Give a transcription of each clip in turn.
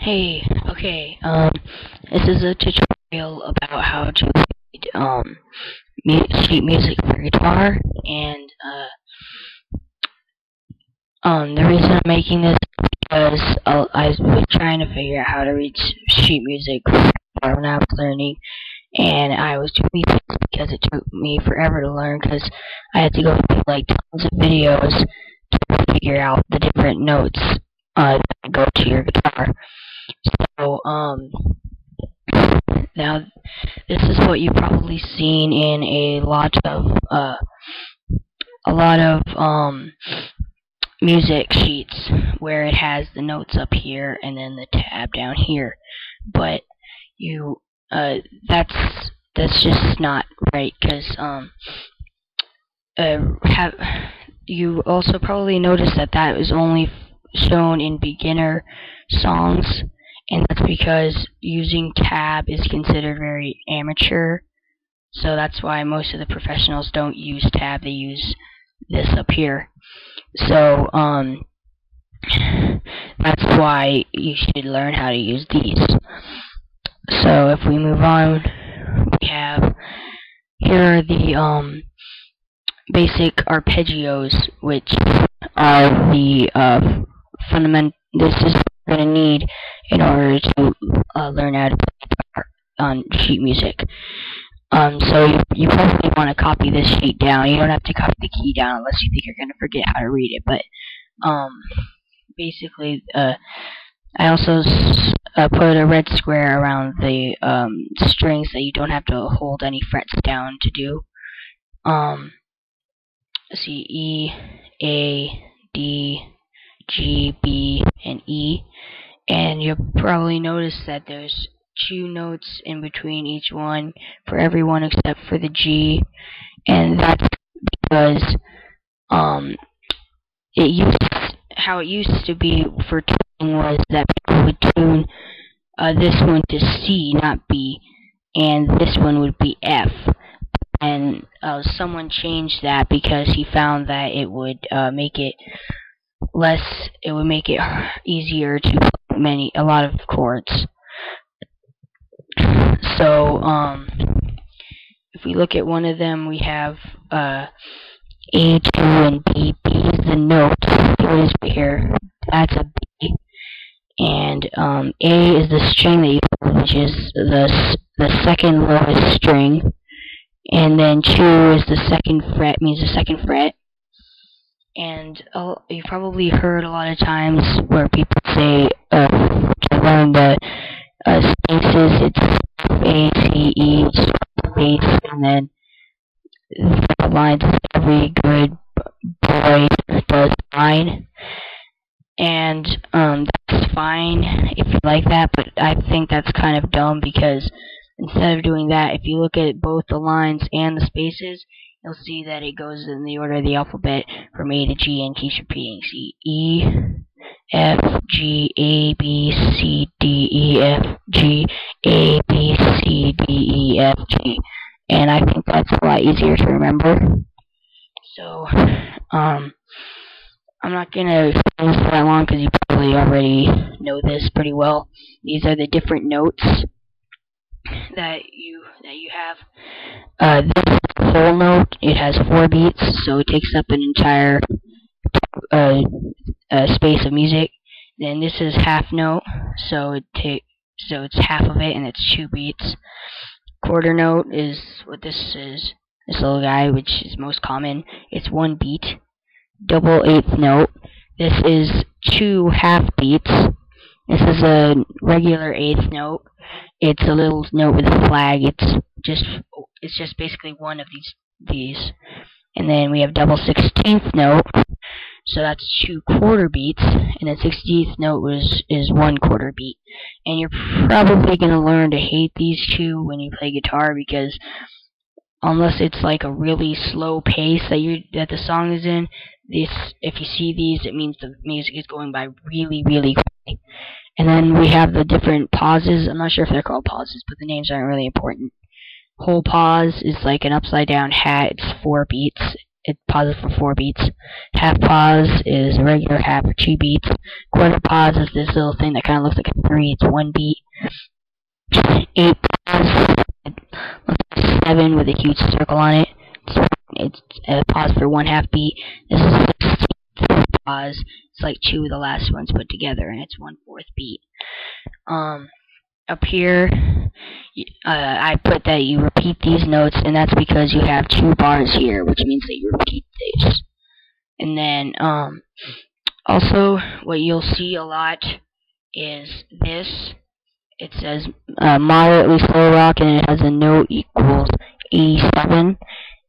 Hey, okay, this is a tutorial about how to read, sheet music for guitar, and, the reason I'm making this is because I was trying to figure out how to read sheet music for guitar when I was learning, and I was too weak because it took me forever to learn, because I had to go through, like, tons of videos to figure out the different notes, that go to your guitar. So, now this is what you've probably seen in a lot of music sheets where it has the notes up here and then the tab down here. But you that's just not right, because you also probably noticed that that is only shown in beginner songs, and that's because using tab is considered very amateur. So that's why most of the professionals don't use tab, they use this up here. So that's why you should learn how to use these. So if we move on, we have here are the basic arpeggios, which are the this is what you're going to need in order to learn how to play guitar on sheet music. So you probably want to copy this sheet down. You don't have to copy the key down unless you think you're going to forget how to read it. But basically, I also put a red square around the strings that you don't have to hold any frets down to do. Let's see, E, A, D, G, B, and E. And you'll probably notice that there's 2 notes in between each one for everyone except for the G, and that's because how it used to be for tuning was that people would tune this one to C, not B, and this one would be F. And someone changed that because he found that it would make it easier to play a lot of chords. So if we look at one of them, we have A2 and B. B is the note. Here it is right here. That's a B. And A is the string that you hold, which is the second lowest string. And then 2 is the second fret, means the second fret. And you've probably heard a lot of times where people say to learn the spaces, it's A, C, E, space, and then the lines, every good boy does fine. And that's fine if you like that, but I think that's kind of dumb, because instead of doing that, if you look at both the lines and the spaces, you'll see that it goes in the order of the alphabet from A to G and keeps repeating. C, E, F, G, A, B, C, D, E, F, G, A, B, C, D, E, F, G. And I think that's a lot easier to remember. So, I'm not going to explain this for that long because you probably already know this pretty well. These are the different notes that you have. This whole note, it has 4 beats, so it takes up an entire space of music. Then this is half note, so it's half of it, and it's 2 beats. Quarter note is what this is. This little guy, which is most common, it's 1 beat. Double 8th note. This is 2 half beats. This is a regular 8th note. It's a little note with a flag. It's just basically one of these. And then we have double 16th note. So that's 2 quarter beats, and the 16th note is 1 quarter beat. And you're probably gonna learn to hate these 2 when you play guitar, because unless it's like a really slow pace that the song is in, if you see these, it means the music is going by really, really quickly. And then we have the different pauses. I'm not sure if they're called pauses, but the names aren't really important. Whole pause is like an upside down hat. It's 4 beats. it pauses for 4 beats. Half pause is a regular half for 2 beats. Quarter pause is this little thing that kind of looks like a 3. It's 1 beat. 8 pause, it looks like 7 with a huge circle on it. It's a pause for 1/2 beat. This is 16th pause. It's like 2 of the last ones put together, and it's 1/4 beat. Up here, I put that you repeat these notes, and that's because you have 2 bars here, which means that you repeat these. And then, also, what you'll see a lot is this. It says moderately slow rock, and it has a note equals 87.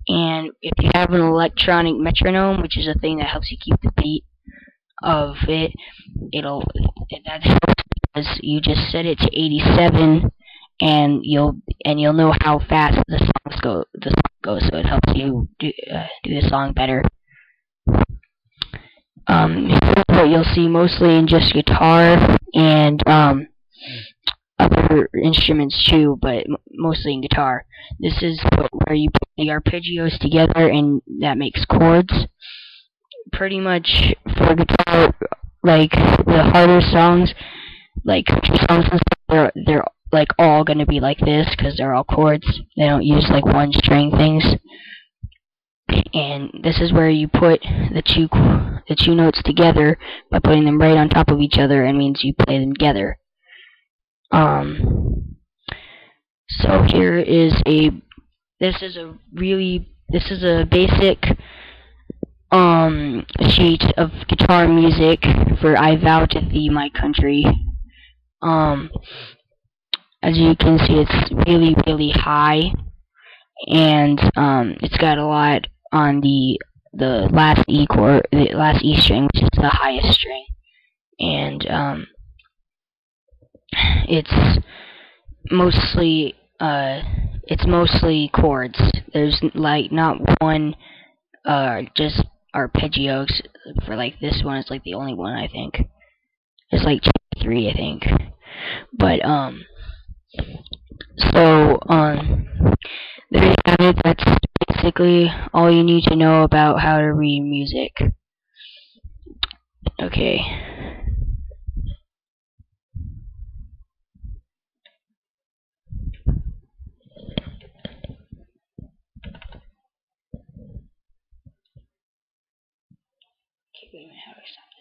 And if you have an electronic metronome, which is a thing that helps you keep the beat of it, that helps because you just set it to 87, and you'll know how fast the song goes, so it helps you do the song better. Here's what you'll see mostly in just guitar and other instruments too, but mostly in guitar. This is where you put the arpeggios together, and that makes chords. Pretty much for guitar, like the harder songs, like country songs and stuff, they're like all gonna be like this because they're all chords. They don't use like one string things. And this is where you put the two notes together by putting them right on top of each other, and means you play them together. So here is this is a basic sheet of guitar music for I Vow to Thee, My Country. As you can see, it's really, really high, and it's got a lot on the last E chord, the last E string, which is the highest string, and it's mostly chords. There's like not one just arpeggios. For like this one, it's like the only one, I think. There's like 2 or 3, I think. But so there you have it. That's basically all you need to know about how to read music. Okay. Wait a minute, how do I stop?